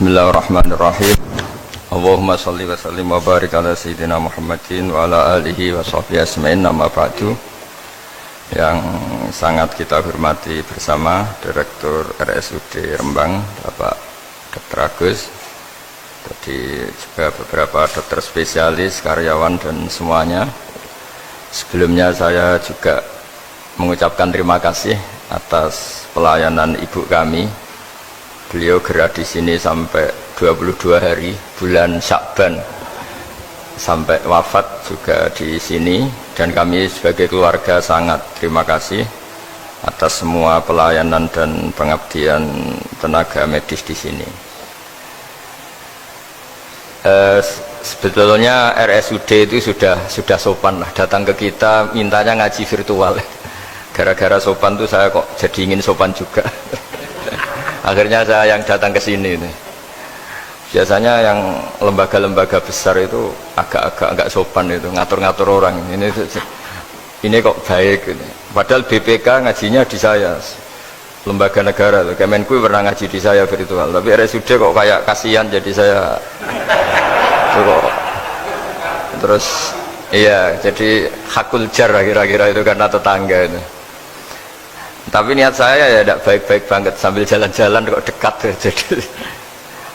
Bismillahirrahmanirrahim. Allahumma sholli wa sallim wa barik ala sayyidina Muhammadin wa ala alihi wa sahbihi asma'in, nama ba'du. Yang sangat kita hormati bersama Direktur RSUD Rembang, Bapak Dr. Agus, tadi juga beberapa dokter spesialis, karyawan dan semuanya. Sebelumnya saya juga mengucapkan terima kasih atas pelayanan ibu kami. Beliau gerak di sini sampai 22 hari bulan Syakban sampai wafat juga di sini, dan kami sebagai keluarga sangat terima kasih atas semua pelayanan dan pengabdian tenaga medis di sini. Sebetulnya RSUD itu sudah sopan lah, datang ke kita mintanya ngaji virtual. Gara-gara sopan tuh saya kok jadi ingin sopan juga. Akhirnya saya yang datang ke sini nih. Biasanya yang lembaga-lembaga besar itu agak sopan itu, ngatur-ngatur orang. Ini kok baik ini. Padahal BPK ngajinya di saya, lembaga negara. Kemenku pernah ngaji di saya virtual. Tapi RSUD kok kayak kasihan, jadi saya kok. Terus iya, jadi hakul jar kira-kira itu karena tetangga itu. Tapi niat saya ya tidak baik-baik banget, sambil jalan-jalan kok dekat. Jadi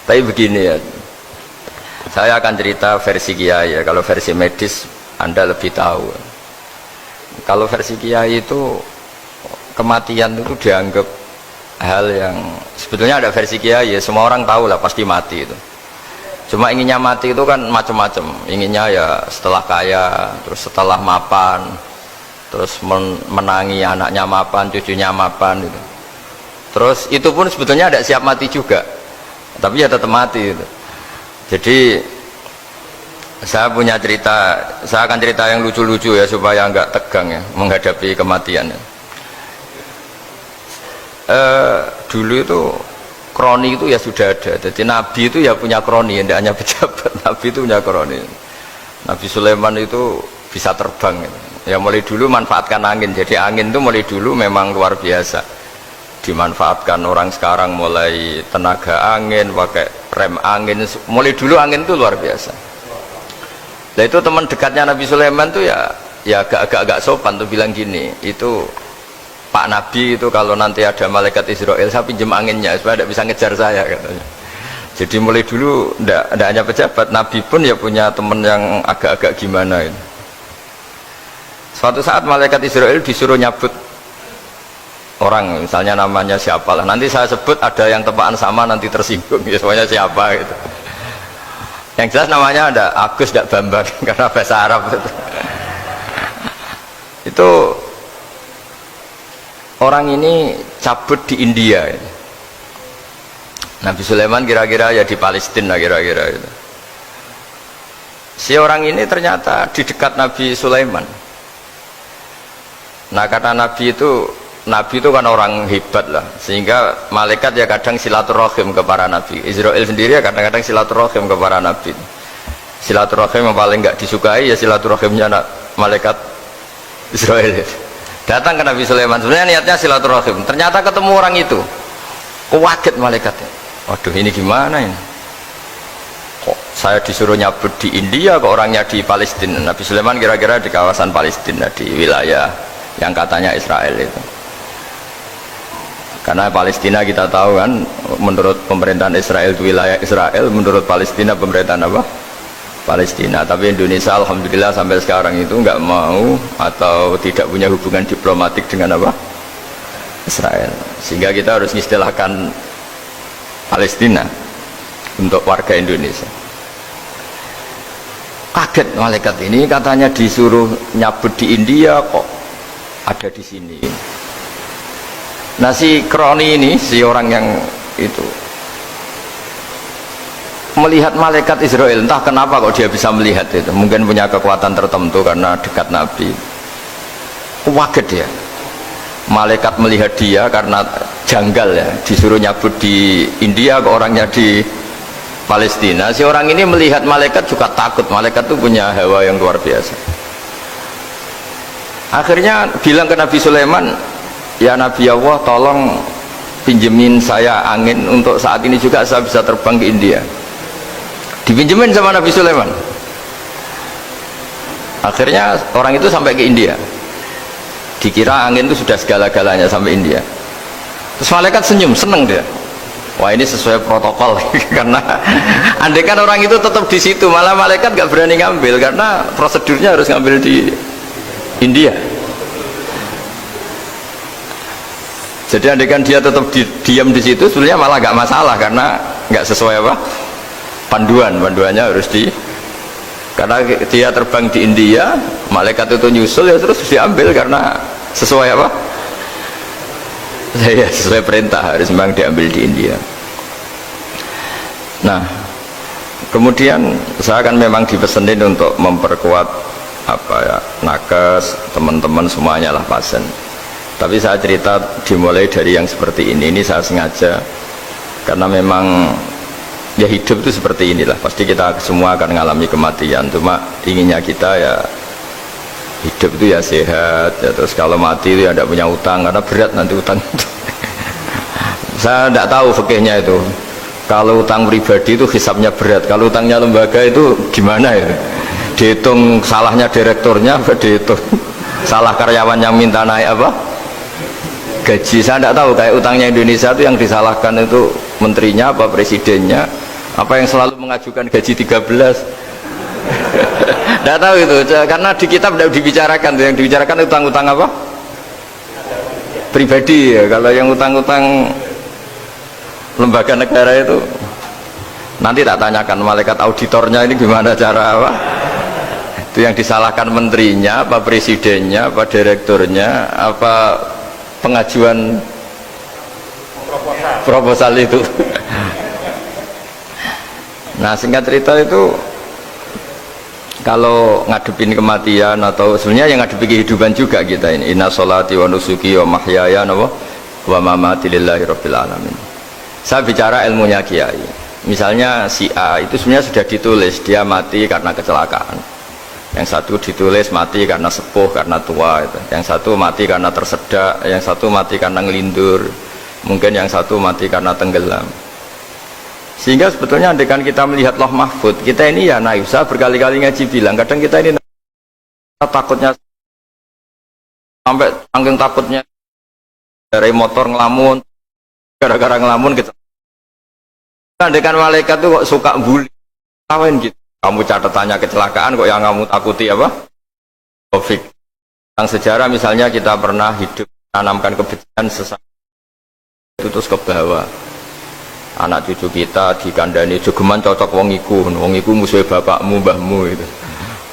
tapi begini ya, saya akan cerita versi kiai ya. Kalau versi medis Anda lebih tahu. Kalau versi kiai itu kematian itu dianggap hal yang sebetulnya ada versi kiai ya, semua orang tahu lah pasti mati itu. Cuma inginnya mati itu kan macam-macam. Inginnya ya setelah kaya, terus setelah mapan, terus menangi anaknya mapan, cucunya mapan gitu. Terus itu pun sebetulnya ada siap mati juga, tapi ya tetap mati gitu. Jadi saya punya cerita, saya akan cerita yang lucu-lucu ya supaya enggak tegang ya menghadapi kematian ya. Dulu itu kroni itu ya sudah ada. Jadi Nabi itu ya punya kroni, tidak hanya pejabat. Nabi itu punya kroni. Nabi Sulaiman itu bisa terbang gitu. Ya mulai dulu manfaatkan angin. Jadi angin itu mulai dulu memang luar biasa dimanfaatkan orang sekarang, mulai tenaga angin, pakai rem angin, mulai dulu angin itu luar biasa. Nah itu teman dekatnya Nabi Sulaiman tuh ya agak sopan tuh bilang gini, itu Pak Nabi itu kalau nanti ada malaikat Israel saya pinjam anginnya supaya tidak bisa ngejar saya katanya. Jadi mulai dulu tidak hanya pejabat, Nabi pun ya punya teman yang agak-agak gimana itu. Suatu saat malaikat Israel disuruh nyabut orang, misalnya namanya siapa lah, nanti saya sebut ada yang tepaan sama nanti tersinggung ya, semuanya siapa gitu. Yang jelas namanya ada Agus tidak Bambang karena bahasa Arab itu orang ini cabut di India ya. Nabi Sulaiman kira-kira ya di Palestina kira-kira itu. Si orang ini ternyata di dekat Nabi Sulaiman. Nah kata Nabi itu kan orang hebat lah, sehingga malaikat ya kadang silaturahim ke para nabi. Israel sendiri ya kadang-kadang silaturahim ke para nabi. Silaturahim yang paling nggak disukai ya silaturahimnya malaikat Israel. Datang ke Nabi Sulaiman, sebenarnya niatnya silaturahim. Ternyata ketemu orang itu, kaget malaikatnya. Waduh ini gimana ini? Kok saya disuruh nyabut di India, kok orangnya di Palestina? Nabi Sulaiman kira-kira di kawasan Palestina, di wilayah yang katanya Israel itu. Karena Palestina kita tahu kan, menurut pemerintahan Israel itu wilayah Israel, menurut Palestina pemerintahan apa? Palestina. Tapi Indonesia alhamdulillah sampai sekarang itu nggak mau atau tidak punya hubungan diplomatik dengan apa? Israel. Sehingga kita harus mengistilahkan Palestina untuk warga Indonesia. Kaget malaikat ini, katanya disuruh nyabut di India kok ada di sini. Nah si kroni ini, si orang yang itu melihat malaikat Israel, entah kenapa kok dia bisa melihat itu, mungkin punya kekuatan tertentu karena dekat Nabi. Kaget dia, malaikat melihat dia karena janggal ya, disuruh nyabut di India kok orangnya di Palestina. Si orang ini melihat malaikat juga takut, malaikat itu punya hawa yang luar biasa. Akhirnya bilang ke Nabi Sulaiman, ya Nabi Allah tolong pinjemin saya angin untuk saat ini juga saya bisa terbang ke India. Dipinjemin sama Nabi Sulaiman. Akhirnya orang itu sampai ke India. Dikira angin itu sudah segala-galanya sampai India. Terus malaikat senyum, seneng dia. Wah ini sesuai protokol karena andai kan orang itu tetap di situ malah malaikat gak berani ngambil karena prosedurnya harus ngambil di India. Jadi andai kan dia tetap diam di situ sebenarnya malah gak masalah karena gak sesuai apa panduannya harus karena dia terbang di India malaikat itu nyusul ya terus diambil karena sesuai apa ya sesuai perintah harus memang diambil di India. Nah kemudian saya akan memang dipesenin untuk memperkuat apa ya nakes teman-teman semuanya lah pasien, tapi saya cerita dimulai dari yang seperti ini saya sengaja karena memang ya hidup itu seperti inilah, pasti kita semua akan mengalami kematian, cuma inginnya kita ya hidup itu ya sehat ya, terus kalau mati itu ya tidak punya utang karena berat nanti utang itu. Saya tidak tahu fikihnya itu kalau utang pribadi itu hisabnya berat, kalau utangnya lembaga itu gimana ya, dihitung salahnya direkturnya apa dihitung salah karyawan yang minta naik apa gaji. Saya tidak tahu kayak utangnya Indonesia itu yang disalahkan itu menterinya apa presidennya apa yang selalu mengajukan gaji 13. Tidak tahu itu karena di kitab tidak dibicarakan, yang dibicarakan utang-utang apa pribadi ya. Kalau yang utang-utang lembaga negara itu nanti tak tanyakan malaikat auditornya ini gimana cara apa itu yang disalahkan menterinya apa presidennya apa direkturnya apa pengajuan proposal itu. Nah singkat cerita itu kalau ngadepin kematian atau sebenarnya yang ngadepi kehidupan juga kita ini inna sholati wa nusuki wa mahyaya wa mamati lillahi rabbil alamin. Saya bicara ilmunya kiai, misalnya si A itu sebenarnya sudah ditulis dia mati karena kecelakaan, yang satu ditulis mati karena sepuh karena tua itu. Yang satu mati karena tersedak, yang satu mati karena ngelindur, mungkin yang satu mati karena tenggelam. Sehingga sebetulnya andaikan kita melihat Lauh Mahfud kita ini ya naif. Saya berkali-kali ngaji bilang kadang kita ini takutnya sampai angking takutnya dari motor ngelamun gara-gara ngelamun gitu. Andaikan malaikat tuh kok suka bully kawan gitu, kamu catatannya kecelakaan kok yang kamu takuti apa Taufik. Yang sejarah misalnya kita pernah hidup tanamkan kebencian sesama itu terus ke bawah. Anak cucu kita dikandani jogeman cocok wong iku musuh bapakmu mbahmu itu,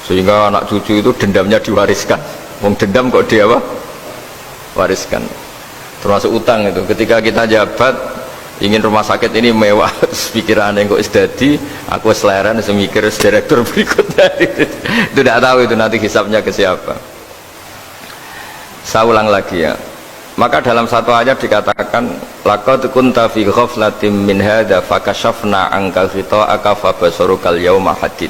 sehingga anak cucu itu dendamnya diwariskan. Wong dendam kok dia apa wariskan, termasuk utang itu. Ketika kita jabat ingin rumah sakit ini mewah pikirannya kok isdadi aku seleran semikir direktur berikutnya itu tidak tahu itu nanti hisapnya ke siapa. Saya ulang lagi ya. Maka dalam satu ayat dikatakan laqad kunta fi ghaflatin min hadza fakashafna anka ghita'aka fabasarukal yauma hadid.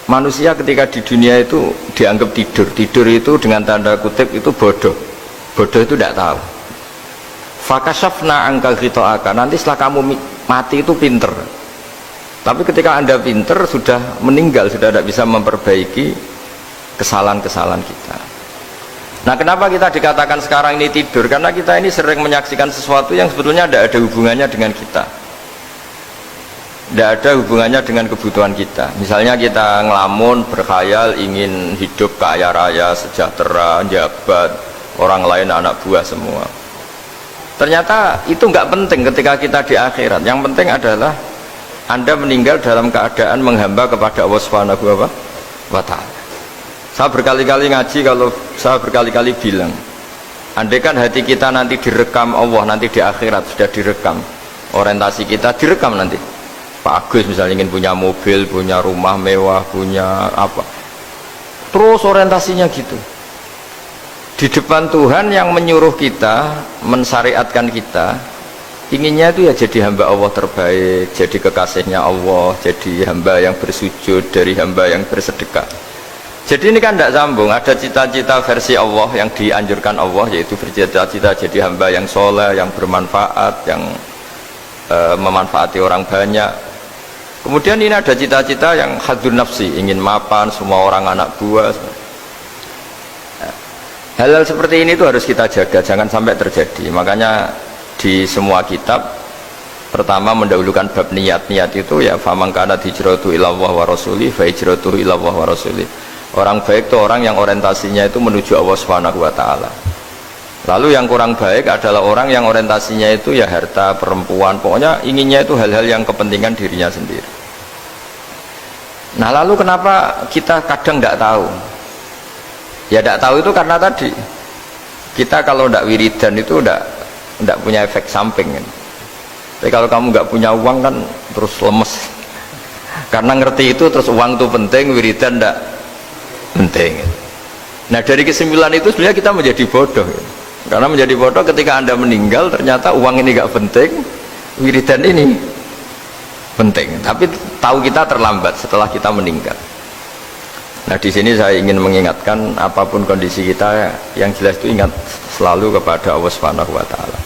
Manusia ketika di dunia itu dianggap tidur itu dengan tanda kutip itu bodoh itu tidak tahu. Fakashafna anka ghita'aka, nanti setelah kamu mati itu pinter, tapi ketika anda pinter sudah meninggal sudah tidak bisa memperbaiki kesalahan-kesalahan kita. Nah kenapa kita dikatakan sekarang ini tidur? Karena kita ini sering menyaksikan sesuatu yang sebetulnya tidak ada hubungannya dengan kita, tidak ada hubungannya dengan kebutuhan kita. Misalnya kita ngelamun, berkhayal, ingin hidup kaya raya, sejahtera, jabat, orang lain anak buah semua. Ternyata itu nggak penting ketika kita di akhirat. Yang penting adalah Anda meninggal dalam keadaan menghamba kepada Allah Subhanahu wa Ta'ala. Saya berkali-kali ngaji, kalau saya berkali-kali bilang andaikan hati kita nanti direkam Allah, nanti di akhirat sudah direkam, orientasi kita direkam nanti. Pak Agus misalnya ingin punya mobil, punya rumah mewah, punya apa, terus orientasinya gitu. Di depan Tuhan yang menyuruh kita, mensyariatkan kita, inginnya itu ya jadi hamba Allah terbaik, jadi kekasihnya Allah, jadi hamba yang bersujud, dari hamba yang bersedekah. Jadi ini kan tidak sambung. Ada cita-cita versi Allah yang dianjurkan Allah, yaitu bercita-cita jadi hamba yang soleh, yang bermanfaat, yang memanfaati orang banyak. Kemudian ini ada cita-cita yang hadun nafsi, ingin mapan semua orang anak buah. Hal-hal seperti ini itu harus kita jaga, jangan sampai terjadi. Makanya di semua kitab pertama mendahulukan bab niat. Niat itu ya faman kana hijratu ilallah wa rasuli fa hijratuhu ilallah wa rasuli. Orang baik itu orang yang orientasinya itu menuju Allah Subhanahu wa taala. Lalu yang kurang baik adalah orang yang orientasinya itu ya harta, perempuan, pokoknya inginnya itu hal-hal yang kepentingan dirinya sendiri. Nah, lalu kenapa kita kadang tidak tahu? Ya tidak tahu itu karena tadi kita kalau tidak wiridan itu tidak punya efek samping kan. Tapi kalau kamu nggak punya uang kan terus lemes karena ngerti itu, terus uang itu penting, wiridan tidak penting. Nah, dari kesimpulan itu sebenarnya kita menjadi bodoh kan? Karena menjadi bodoh ketika Anda meninggal ternyata uang ini nggak penting, wiridan ini penting, tapi tahu kita terlambat setelah kita meninggal. Nah, di sini saya ingin mengingatkan apapun kondisi kita, yang jelas itu ingat selalu kepada Allah Subhanahu wa taala.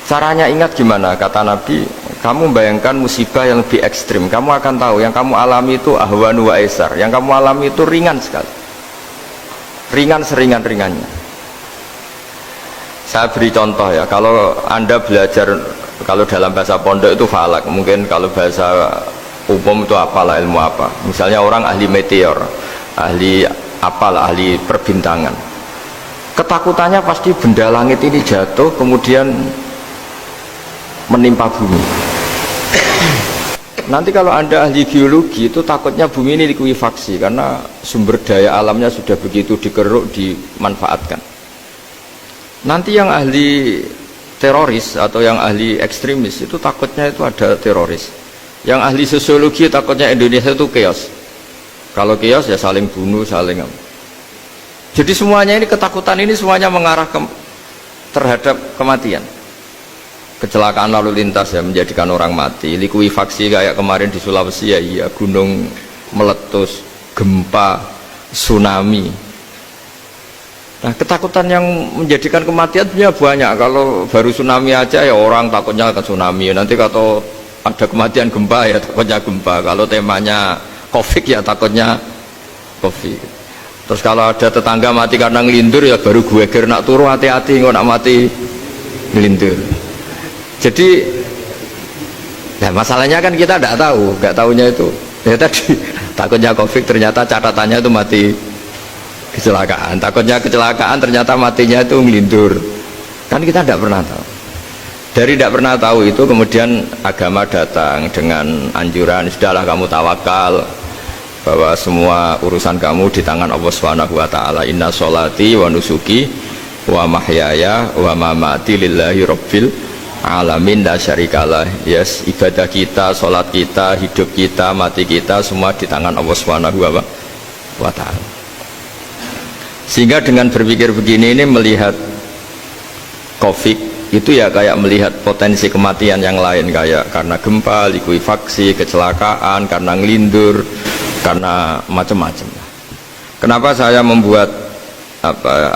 Caranya ingat gimana? Kata Nabi, kamu bayangkan musibah yang lebih ekstrim, kamu akan tahu yang kamu alami itu ahwanu wa aisar, yang kamu alami itu ringan sekali. Ringan seringan-ringannya. Saya beri contoh ya, kalau Anda belajar, kalau dalam bahasa pondok itu falak, mungkin kalau bahasa umum itu apalah, ilmu apa. Misalnya orang ahli meteor, ahli apalah, ahli perbintangan. Ketakutannya pasti benda langit ini jatuh kemudian menimpa bumi. Nanti kalau Anda ahli geologi itu takutnya bumi ini likuifaksi karena sumber daya alamnya sudah begitu dikeruk, dimanfaatkan. Nanti yang ahli teroris atau yang ahli ekstremis itu takutnya itu ada teroris. Yang ahli sosiologi takutnya Indonesia itu chaos. Kalau chaos ya saling bunuh, saling apa. Jadi semuanya ini, ketakutan ini semuanya mengarah terhadap kematian. Kecelakaan lalu lintas ya menjadikan orang mati, likuifaksi kayak kemarin di Sulawesi ya, iya, gunung meletus, gempa, tsunami. Nah, ketakutan yang menjadikan kematian punya banyak. Kalau baru tsunami aja ya orang takutnya ke tsunami. Nanti kalau ada kematian gempa ya takutnya gempa. Kalau temanya COVID ya takutnya COVID. Terus kalau ada tetangga mati karena ngelindur ya baru gue nak turu, hati-hati nggak nak mati ngelindur. Jadi ya masalahnya kan kita tidak tahu, nggak tahunya itu ya tadi takutnya COVID, ternyata catatannya itu mati kecelakaan. Takutnya kecelakaan, ternyata matinya itu ngelindur. Kan kita tidak pernah tahu. Dari tidak pernah tahu itu kemudian agama datang dengan anjuran, sudahlah kamu tawakal bahwa semua urusan kamu di tangan Allah Subhanahu wa taala. Inna sholati wa nusuki wa mahyaya wa mamati lillahi rabbil alamin la syarikalah. Yes, ibadah kita, sholat kita, hidup kita, mati kita semua di tangan Allah Subhanahu wa taala. Sehingga dengan berpikir begini ini melihat COVID itu ya kayak melihat potensi kematian yang lain, kayak karena gempa, likuifaksi, kecelakaan, karena ngelindur, karena macam-macam. Kenapa saya membuat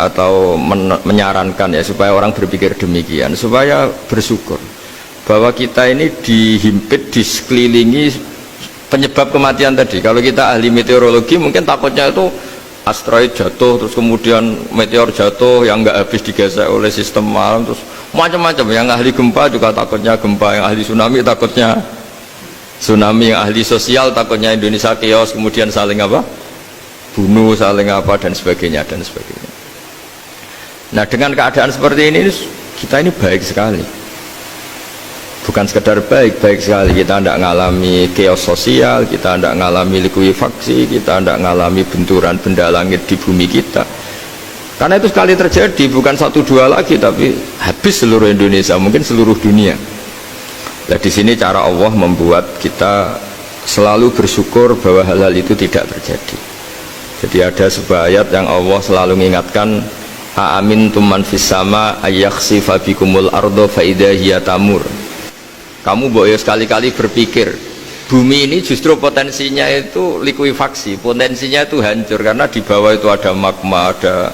atau menyarankan ya supaya orang berpikir demikian, supaya bersyukur bahwa kita ini dihimpit, disekelilingi penyebab kematian tadi. Kalau kita ahli meteorologi mungkin takutnya itu asteroid jatuh, terus kemudian meteor jatuh yang nggak habis digesek oleh sistem alam, terus macam-macam. Yang ahli gempa juga takutnya gempa, yang ahli tsunami takutnya tsunami, yang ahli sosial takutnya Indonesia chaos, kemudian saling apa? Bunuh, saling apa, dan sebagainya dan sebagainya. Nah, dengan keadaan seperti ini kita ini baik sekali, bukan sekedar baik sekali. Kita tidak mengalami chaos sosial, kita tidak mengalami likuifaksi, kita tidak mengalami benturan benda langit di bumi kita. Karena itu sekali terjadi bukan 1-2 lagi, tapi habis seluruh Indonesia, mungkin seluruh dunia. Nah, di sini cara Allah membuat kita selalu bersyukur bahwa hal-hal itu tidak terjadi. Jadi ada sebuah ayat yang Allah selalu mengingatkan, a'amintum man fis sama ayakhsifa bikumul ardo fa idza hiya tamur. Kamu boleh sekali-kali berpikir bumi ini justru potensinya itu likuifaksi, potensinya itu hancur karena di bawah itu ada magma, ada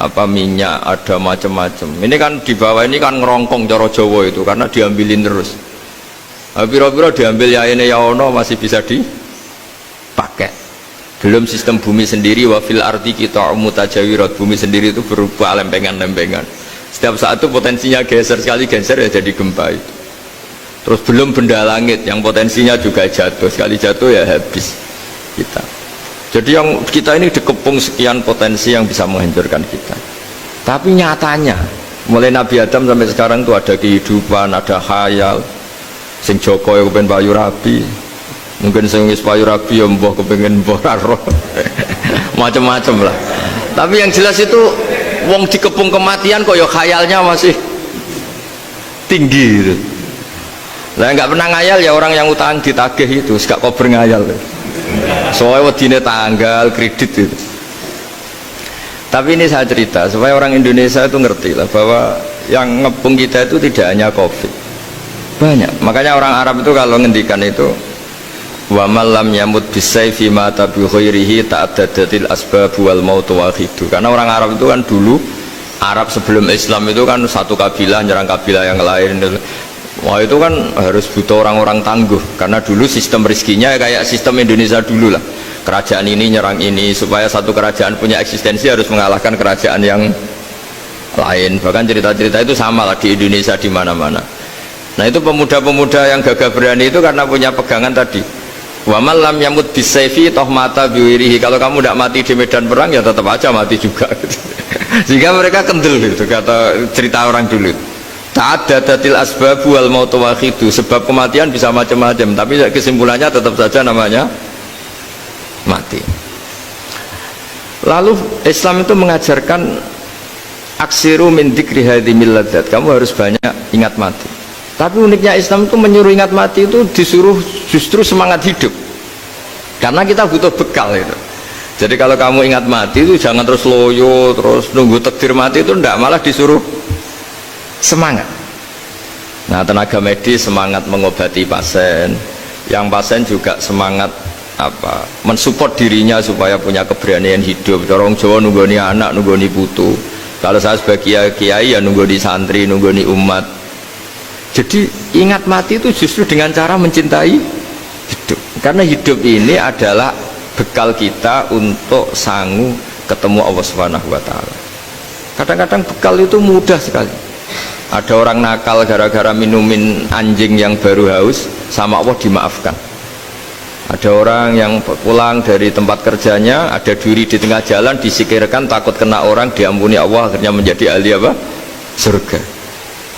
apa minyak, ada macam-macam. Ini kan di bawah ini kan ngerongkong cara Jawa itu karena diambilin terus. Piro-piro diambil ya ini ya ono masih bisa dipakai. Belum sistem bumi sendiri, wafil arti kita mutajawirat, bumi sendiri itu berupa lempengan-lempengan. Setiap saat itu potensinya geser, sekali geser ya jadi gempa itu. Terus belum benda langit yang potensinya juga jatuh, sekali jatuh ya habis kita. Jadi yang kita ini dikepung sekian potensi yang bisa menghancurkan kita. Tapi nyatanya mulai Nabi Adam sampai sekarang itu ada kehidupan, ada khayal. Sing Joko ya kepengen payu rabi, mungkin sing wis payu rabi ya mbah kepengen mbah roh. Macam-macam lah. Tapi yang jelas itu wong dikepung kematian kok ya khayalnya masih tinggi gitu. Lah nggak pernah ngayal ya orang yang utang ditagih itu, gak kober ngayal. Soalnya wedine tanggal kredit itu. Tapi ini saya cerita supaya orang Indonesia itu ngerti lah bahwa yang ngepung kita itu tidak hanya Covid, banyak. Makanya orang Arab itu kalau ngendikan itu wa malam yamut bisayfi mata bi khairihi ta'addadatil asbab wal maut wahidu. Karena orang Arab itu kan dulu Arab sebelum Islam itu kan satu kabilah nyerang kabilah yang lain. Wah itu kan harus butuh orang-orang tangguh karena dulu sistem rezekinya kayak sistem Indonesia dulu lah. Kerajaan ini nyerang ini supaya satu kerajaan punya eksistensi harus mengalahkan kerajaan yang lain. Bahkan cerita-cerita itu sama lah di Indonesia di mana-mana. Nah itu pemuda-pemuda yang gagah berani itu karena punya pegangan tadi. Wa man lam yamut bisayfi toh mata biwirihi. Kalau kamu tidak mati di medan perang ya tetap aja mati juga. Sehingga mereka kendel gitu kata cerita orang dulu. Ta'addadatil asbab wal mautu wahidu. Sebab kematian bisa macam-macam, tapi kesimpulannya tetap saja namanya mati. Lalu Islam itu mengajarkan aksiru min dzikri hadhimil ladzat. Kamu harus banyak ingat mati. Tapi uniknya Islam itu menyuruh ingat mati itu disuruh justru semangat hidup. Karena kita butuh bekal itu. Jadi kalau kamu ingat mati itu jangan terus loyo, terus nunggu takdir mati itu enggak, malah disuruh semangat. Nah tenaga medis semangat mengobati pasien, yang pasien juga semangat apa mensupport dirinya supaya punya keberanian hidup. Orang Jawa nunggoni anak, nunggoni putu. Kalau saya sebagai kiai ya nunggoni santri, nunggoni umat. Jadi ingat mati itu justru dengan cara mencintai hidup. Karena hidup ini adalah bekal kita untuk sanggup ketemu Allah Subhanahu wa taala. Kadang-kadang bekal itu mudah sekali. Ada orang nakal gara-gara minumin anjing yang baru haus, sama Allah dimaafkan. Ada orang yang pulang dari tempat kerjanya, ada duri di tengah jalan, disikirkan takut kena orang, diampuni Allah, akhirnya menjadi ahli apa? Surga.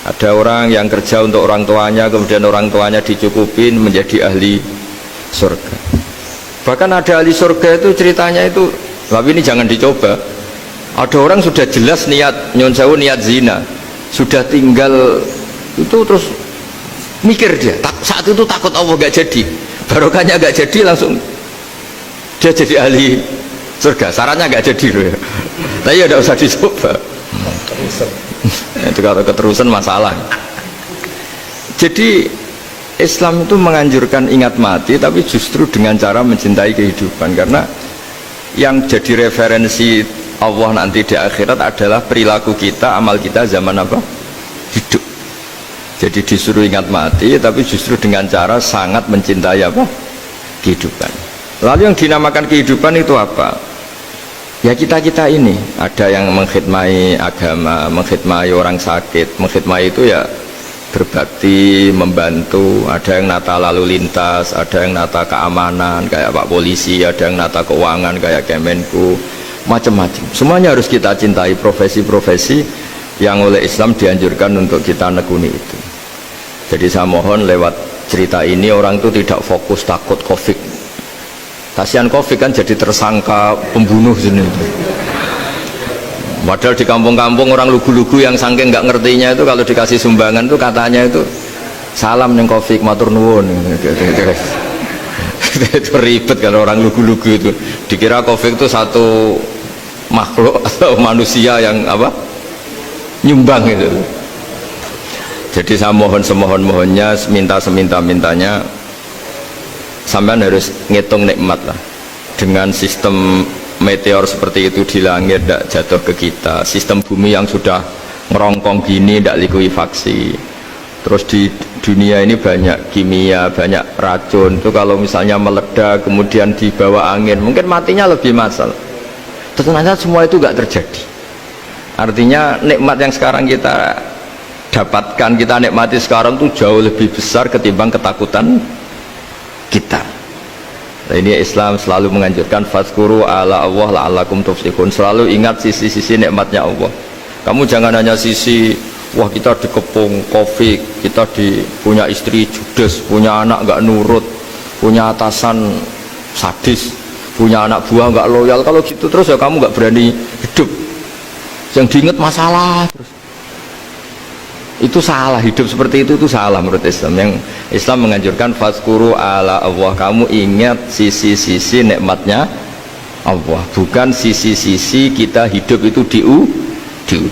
Ada orang yang kerja untuk orang tuanya, kemudian orang tuanya dicukupin menjadi ahli surga. Bahkan ada ahli surga itu ceritanya itu, tapi ini jangan dicoba. Ada orang sudah jelas niat nyon sewu, niat zina, sudah tinggal itu terus mikir dia saat itu takut Allah gak jadi, barokahnya gak jadi, langsung dia jadi ahli surga. Sarannya gak jadi loh ya, tapi ya udah usah dicoba. Itu kalau keterusan masalah. Jadi Islam itu menganjurkan ingat mati, tapi justru dengan cara mencintai kehidupan. Karena yang jadi referensi Allah nanti di akhirat adalah perilaku kita, amal kita zaman apa? Hidup. Jadi disuruh ingat mati, tapi justru dengan cara sangat mencintai apa? Kehidupan. Lalu yang dinamakan kehidupan itu apa? Ya kita-kita ini. Ada yang mengkhidmati agama, mengkhidmati orang sakit, mengkhidmati itu ya berbakti, membantu. Ada yang nata lalu lintas, ada yang nata keamanan kayak Pak Polisi, ada yang nata keuangan kayak Kemenku, macam-macam. Semuanya harus kita cintai, profesi-profesi yang oleh Islam dianjurkan untuk kita nekuni itu. Jadi saya mohon lewat cerita ini orang itu tidak fokus takut Covid. Kasihan Covid kan jadi tersangka pembunuh sini. Padahal di kampung-kampung orang lugu-lugu yang saking nggak ngertinya itu kalau dikasih sumbangan tuh katanya itu salam neng Covid matur nuwun. Itu ribet kalau orang lugu-lugu itu. Dikira Covid itu satu makhluk atau manusia yang apa? Nyumbang itu. Jadi saya mohon semohon-mohonnya, minta seminta-mintanya sampean harus ngitung nikmat lah. Dengan sistem meteor seperti itu di langit tidak jatuh ke kita, sistem bumi yang sudah ngerongkong gini tidak likuifaksi, terus di dunia ini banyak kimia, banyak racun itu kalau misalnya meledak kemudian dibawa angin mungkin matinya lebih massal. Ternyata semua itu nggak terjadi. Artinya nikmat yang sekarang kita dapatkan, kita nikmati sekarang itu jauh lebih besar ketimbang ketakutan kita. Nah, ini Islam selalu menganjurkan fazkuru ala Allah la'allakum tuflihun. Selalu ingat sisi-sisi nikmatnya Allah. Kamu jangan hanya sisi wah kita dikepung Covid, kita punya istri judes, punya anak nggak nurut, punya atasan sadis, punya anak buah nggak loyal. Kalau gitu terus ya kamu nggak berani hidup. Yang diingat masalah terus. Itu salah, hidup seperti itu salah menurut Islam. Yang Islam menganjurkan fazkuru ala Allah, kamu ingat sisi-sisi nikmatnya Allah, bukan sisi-sisi kita hidup itu diuji.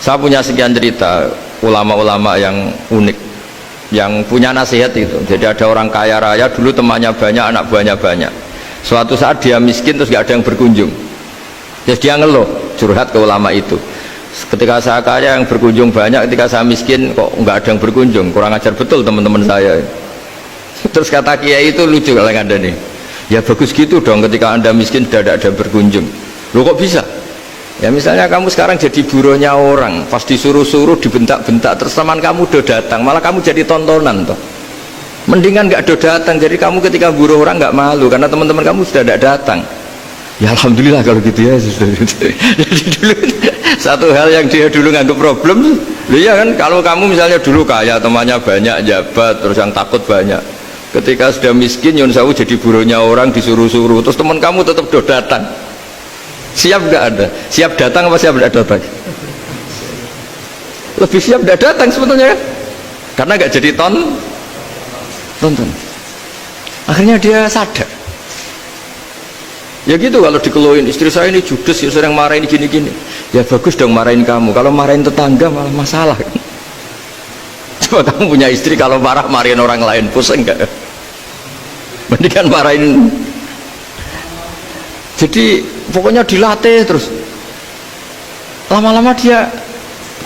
Saya punya sekian cerita ulama-ulama yang unik yang punya nasihat itu. Jadi ada orang kaya raya dulu temannya banyak, anak buahnya banyak. Suatu saat dia miskin terus gak ada yang berkunjung. Jadi dia ngeluh, curhat ke ulama itu. Ketika saya kaya yang berkunjung banyak, ketika saya miskin kok nggak ada yang berkunjung, kurang ajar betul teman-teman saya. Terus kata kiai itu lucu kalau ada nih, ya bagus gitu dong ketika anda miskin sudah ada yang berkunjung. Loh kok bisa? Ya misalnya kamu sekarang jadi buruhnya orang, pas disuruh-suruh dibentak-bentak, terus teman kamu udah datang, malah kamu jadi tontonan toh. Mendingan nggak ada datang, jadi kamu ketika buruh orang nggak malu karena teman-teman kamu sudah tidak datang. Ya alhamdulillah kalau gitu ya. Jadi dulu satu hal yang dia dulu nganggap problem, iya kan, kalau kamu misalnya dulu kaya, temannya banyak, jabat, terus yang takut banyak, ketika sudah miskin nyun sewu jadi buruhnya orang, disuruh-suruh, terus teman kamu tetap do datang, siap nggak ada? Siap datang apa siap tidak datang? Lebih siap tidak datang sebetulnya kan, karena nggak jadi tonton. Akhirnya dia sadar. Ya gitu, kalau dikeluhin istri saya ini judes, ya sering marahin gini-gini, ya bagus dong marahin kamu, kalau marahin tetangga malah masalah kan? Coba kamu punya istri kalau marah marahin orang lain, pusing gak? Mendingan marahin. Jadi pokoknya dilatih terus, lama-lama dia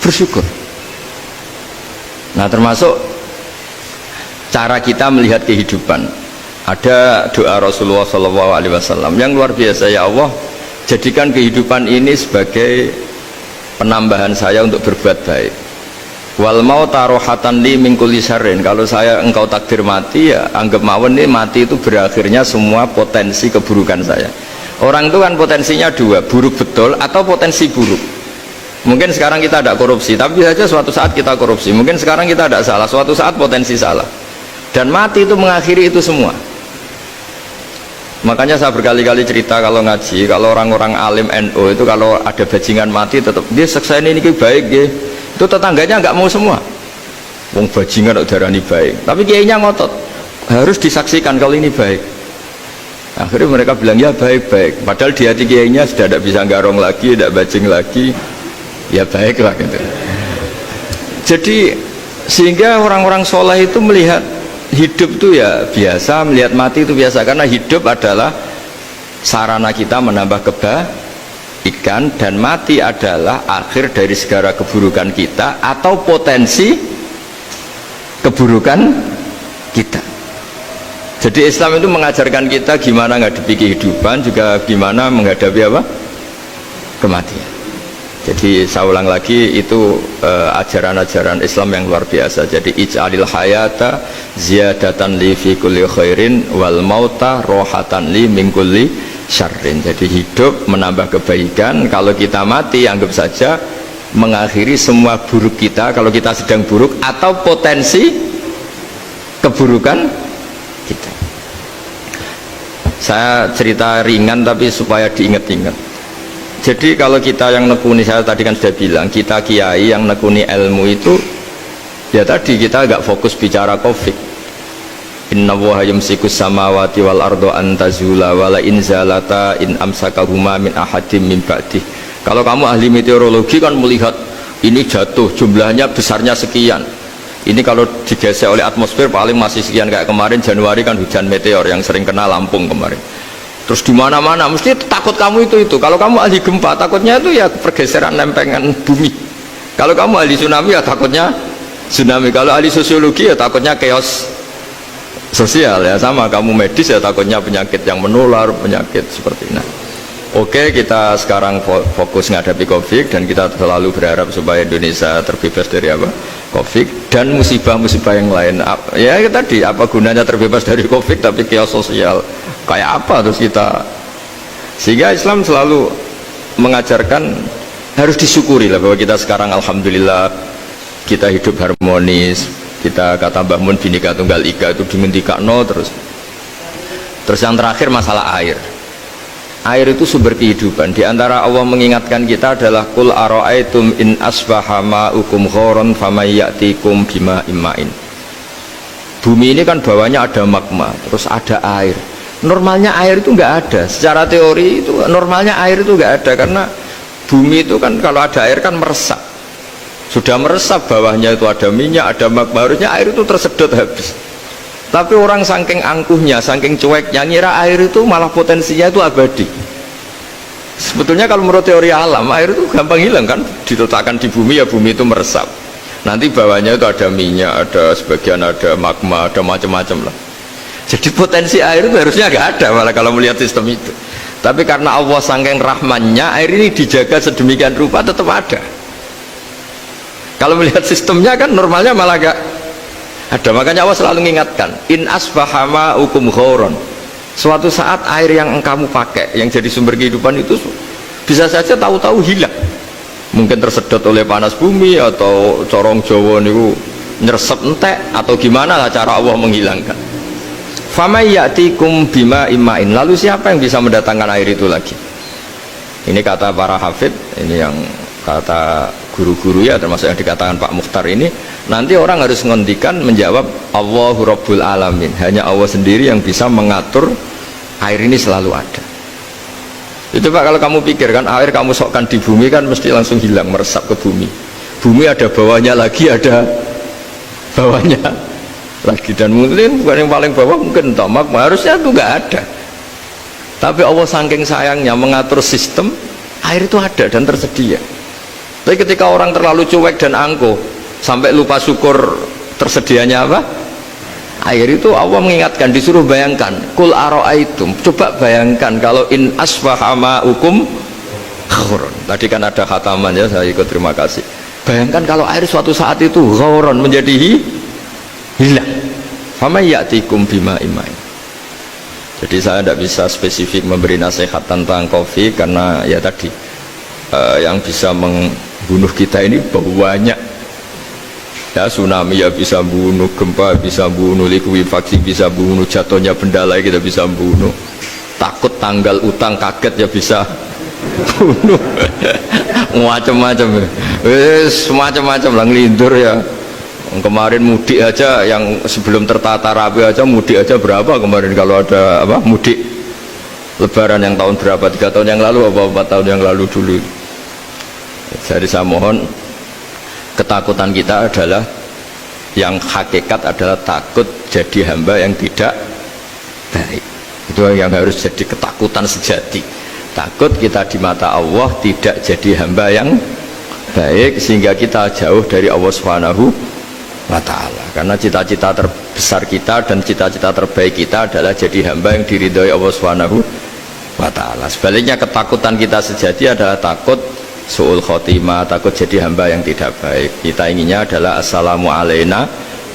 bersyukur. Nah termasuk cara kita melihat kehidupan. Ada doa Rasulullah SAW yang luar biasa, ya Allah jadikan kehidupan ini sebagai penambahan saya untuk berbuat baik. Wal mauta rohatan li min kulli syarrin, kalau saya engkau takdir mati ya anggap mawon ini mati itu berakhirnya semua potensi keburukan saya. Orang itu kan potensinya dua, buruk betul atau potensi buruk. Mungkin sekarang kita ada korupsi, tapi saja suatu saat kita korupsi. Mungkin sekarang kita ada salah, suatu saat potensi salah. Dan mati itu mengakhiri itu semua. Makanya saya berkali-kali cerita kalau ngaji, kalau orang-orang alim NU itu kalau ada bajingan mati tetap dia seksa ini baik ya. Itu tetangganya nggak mau semua. Wong bajingan udarani baik, tapi kiainya ngotot harus disaksikan kalau ini baik. Akhirnya mereka bilang ya baik-baik, padahal di hati kiainya sudah tidak bisa garong lagi, tidak bajing lagi, ya baiklah gitu. Jadi sehingga orang-orang soleh itu melihat hidup itu ya biasa, melihat mati itu biasa, karena hidup adalah sarana kita menambah kebaikan dan mati adalah akhir dari segala keburukan kita atau potensi keburukan kita. Jadi Islam itu mengajarkan kita gimana menghadapi kehidupan, juga gimana menghadapi apa? Kematian. Jadi saya ulang lagi, itu ajaran-ajaran Islam yang luar biasa. Jadi ij'alil hayata ziyadatan li fi kulli khairin wal mauta rohatan li min kulli syarrin. Jadi hidup menambah kebaikan, kalau kita mati anggap saja mengakhiri semua buruk kita kalau kita sedang buruk atau potensi keburukan kita. Saya cerita ringan tapi supaya diingat-ingat. Jadi kalau kita yang nekuni, saya tadi kan sudah bilang, kita kiai yang nekuni ilmu itu ya tadi kita agak fokus bicara Covid. Inna Allaha yumsikus samawati wal ardo an tazula wala in zalata in amsakahuma min ahadim min ba'dih. Kalau kamu ahli meteorologi kan melihat ini jatuh jumlahnya besarnya sekian, Ini kalau digesek oleh atmosfer paling masih sekian, kayak kemarin Januari kan hujan meteor yang sering kena Lampung kemarin. Terus di mana-mana mesti takut kamu itu. Kalau kamu ahli gempa takutnya itu ya pergeseran lempengan bumi. Kalau kamu ahli tsunami ya takutnya tsunami. Kalau ahli sosiologi ya takutnya chaos sosial ya, sama kamu medis ya takutnya penyakit yang menular, penyakit seperti ini. Oke, kita sekarang fokus menghadapi COVID dan kita selalu berharap supaya Indonesia terbebas dari apa? COVID dan musibah-musibah yang lain. Ya tadi, apa gunanya terbebas dari COVID tapi chaos sosial kayak apa terus kita? Sehingga Islam selalu mengajarkan harus disyukuri lah bahwa kita sekarang alhamdulillah kita hidup harmonis. Kita kata Mbah Mun Bhinneka Tunggal Ika itu dimentikakno terus yang terakhir masalah air. Air itu sumber kehidupan. Di antara Allah mengingatkan kita adalah qul ara'aitum in asbaha ma'ukum ghoron famay ya'tikum bima imma'in. Bumi ini kan bawahnya ada magma, terus ada air. Normalnya air itu nggak ada. Secara teori itu normalnya air itu nggak ada karena bumi itu kan kalau ada air kan meresap. Sudah meresap, bawahnya itu ada minyak, ada magma, harusnya air itu tersedot habis. Tapi orang saking angkuhnya, saking cueknya, ngira air itu malah potensinya itu abadi. Sebetulnya kalau menurut teori alam, air itu gampang hilang kan, diletakkan di bumi ya bumi itu meresap. Nanti bawahnya itu ada minyak, ada sebagian ada magma, ada macam-macam lah. Jadi potensi air itu harusnya nggak ada malah kalau melihat sistem itu. Tapi karena Allah saking rahmannya, air ini dijaga sedemikian rupa tetap ada. Kalau melihat sistemnya kan normalnya malah nggak ada. Makanya Allah selalu mengingatkan in asbaha ma'ukum ghoron, suatu saat air yang kamu pakai yang jadi sumber kehidupan itu bisa saja tahu-tahu hilang, mungkin tersedot oleh panas bumi atau corong Jawa niku nyeresep entek atau gimana lah cara Allah menghilangkan. Famay ya'tikum bima imma'in, lalu siapa yang bisa mendatangkan air itu lagi? Ini kata para hafidh, ini yang kata guru-guru ya, termasuk yang dikatakan Pak Mukhtar ini, nanti orang harus ngendikan menjawab Allahu Rabbul Alamin, hanya Allah sendiri yang bisa mengatur air ini selalu ada. Itu Pak, kalau kamu pikir kan air kamu sokkan di bumi kan mesti langsung hilang, meresap ke bumi. Bumi ada bawahnya lagi, ada bawahnya lagi, dan mungkin bukan yang paling bawah mungkin magma, harusnya itu nggak ada. Tapi Allah saking sayangnya mengatur sistem, air itu ada dan tersedia. Tapi ketika orang terlalu cuek dan angkuh sampai lupa syukur tersedianya apa? Air itu Allah mengingatkan, disuruh bayangkan, kul ara'aitum, coba bayangkan kalau in asbaha ma'ukum ghoron. Tadi kan ada khataman ya, saya ikut, terima kasih. Bayangkan kalau air suatu saat itu ghoron, menjadi hilang. Famay ya'tikum bima imma'in. Jadi saya tidak bisa spesifik memberi nasihat tentang COVID karena ya tadi yang bisa membunuh kita ini banyak ya, tsunami ya bisa bunuh, gempa bisa bunuh, likuifaksi bisa bunuh, jatuhnya benda lain kita bisa bunuh, takut tanggal utang kaget ya bisa bunuh macam-macam, semacam-macam lah, ngelindur ya. Kemarin mudik aja, yang sebelum tertata rapi aja mudik aja berapa kemarin, kalau ada apa mudik lebaran yang tahun berapa, 3 tahun yang lalu apa 4 tahun yang lalu dulu. Jadi saya mohon, ketakutan kita adalah yang hakikat adalah takut jadi hamba yang tidak baik. Itu yang harus jadi ketakutan sejati, takut kita di mata Allah tidak jadi hamba yang baik sehingga kita jauh dari Allah Subhanahu wa ta'ala. Karena cita-cita terbesar kita dan cita-cita terbaik kita adalah jadi hamba yang diridhoi Allah Subhanahu wa ta'ala. Sebaliknya ketakutan kita sejati adalah takut su'ul khotimah, takut jadi hamba yang tidak baik. Kita inginnya adalah assalamu alaina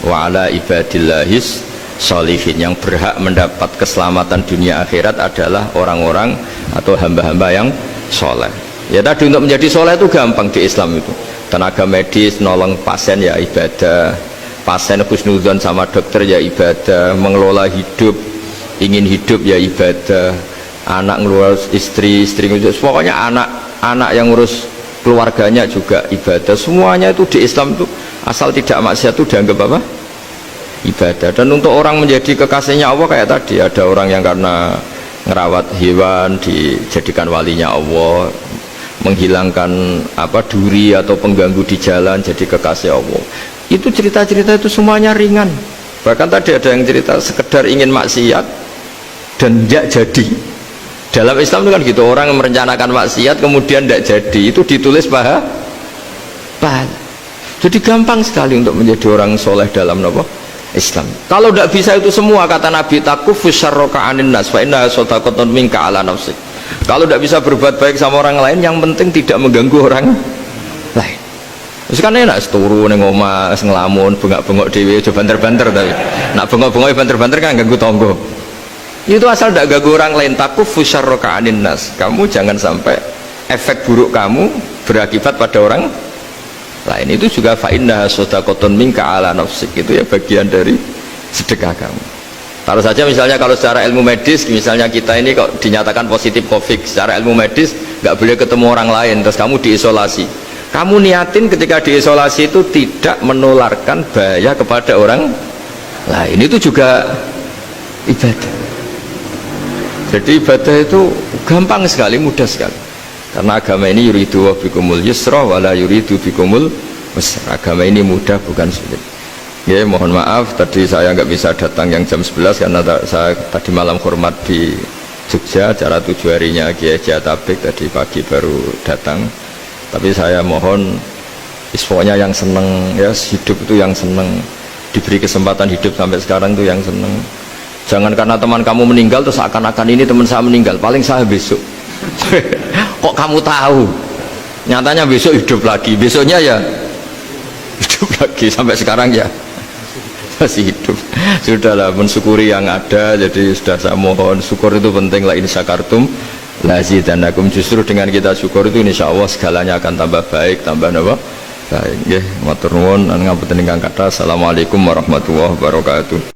wa ala ibadillahis sholihin, yang berhak mendapat keselamatan dunia akhirat adalah orang-orang atau hamba-hamba yang soleh. Ya tadi, untuk menjadi soleh itu gampang di Islam itu. Tenaga medis nolong pasien ya ibadah, pasien husnudzon sama dokter ya ibadah, mengelola hidup, ingin hidup ya ibadah, anak ngurus istri, ngurus, pokoknya anak yang ngurus keluarganya juga ibadah. Semuanya itu di Islam itu asal tidak maksiat itu dianggap apa? Ibadah. Dan untuk orang menjadi kekasihnya Allah kayak tadi, ada orang yang karena ngerawat hewan dijadikan walinya Allah, menghilangkan apa duri atau pengganggu di jalan jadi kekasih Allah. Itu cerita-cerita itu semuanya ringan. Bahkan tadi ada yang cerita sekedar ingin maksiat dan tidak jadi. Dalam Islam itu kan gitu, orang merencanakan maksiat kemudian tidak jadi, itu ditulis pahala. Jadi gampang sekali untuk menjadi orang soleh dalam Islam. Kalau tidak bisa itu semua, kata Nabi, takufus syarroka anin nas fa inna sodaqatun minka ala nafsik. Kalau tidak bisa berbuat baik sama orang lain, yang penting tidak mengganggu orang lain. Terus kan enak seturu ning omah ngelamun bengak-bengok dhewe aja banter-banter, tapi nak bengok-bengok banter-banter kan ganggu tangga. Itu asal tidak ganggu orang lain. Takufus syarroka anin nas. Kamu jangan sampai efek buruk kamu berakibat pada orang lain. Itu juga fa inna shadaqatun minka ala nafsik, itu ya bagian dari sedekah kamu. Taruh saja misalnya kalau secara ilmu medis, misalnya kita ini kok dinyatakan positif COVID, secara ilmu medis nggak boleh ketemu orang lain, terus kamu diisolasi. Kamu niatin ketika diisolasi itu tidak menularkan bahaya kepada orang lain, itu juga ibadah. Jadi ibadah itu gampang sekali, mudah sekali. Karena agama ini yuridu wa bikumul yusra wala yuridu bikumul usra. Agama ini mudah, bukan sulit. Ya, mohon maaf tadi saya nggak bisa datang yang jam 11 karena saya tadi malam hormat di Jogja, acara 7 harinya Kiai Jatabek, tadi pagi baru datang. Tapi saya mohon pokoknya yang seneng ya, hidup itu yang seneng, diberi kesempatan hidup sampai sekarang itu yang seneng. Jangan karena teman kamu meninggal terus akan-akan ini teman saya meninggal, paling saya besok. Kok kamu tahu? Nyatanya besok hidup lagi, besoknya ya hidup lagi, sampai sekarang ya masih hidup. Sudahlah, mensyukuri yang ada. Jadi sudah saya mohon, syukur itu penting. La in syakartum lazidanakum. Justru dengan kita syukur itu insya Allah segalanya akan tambah baik, tambah baik. Matur nuwun, ngapunten ingkang kathah. Assalamualaikum warahmatullahi wabarakatuh.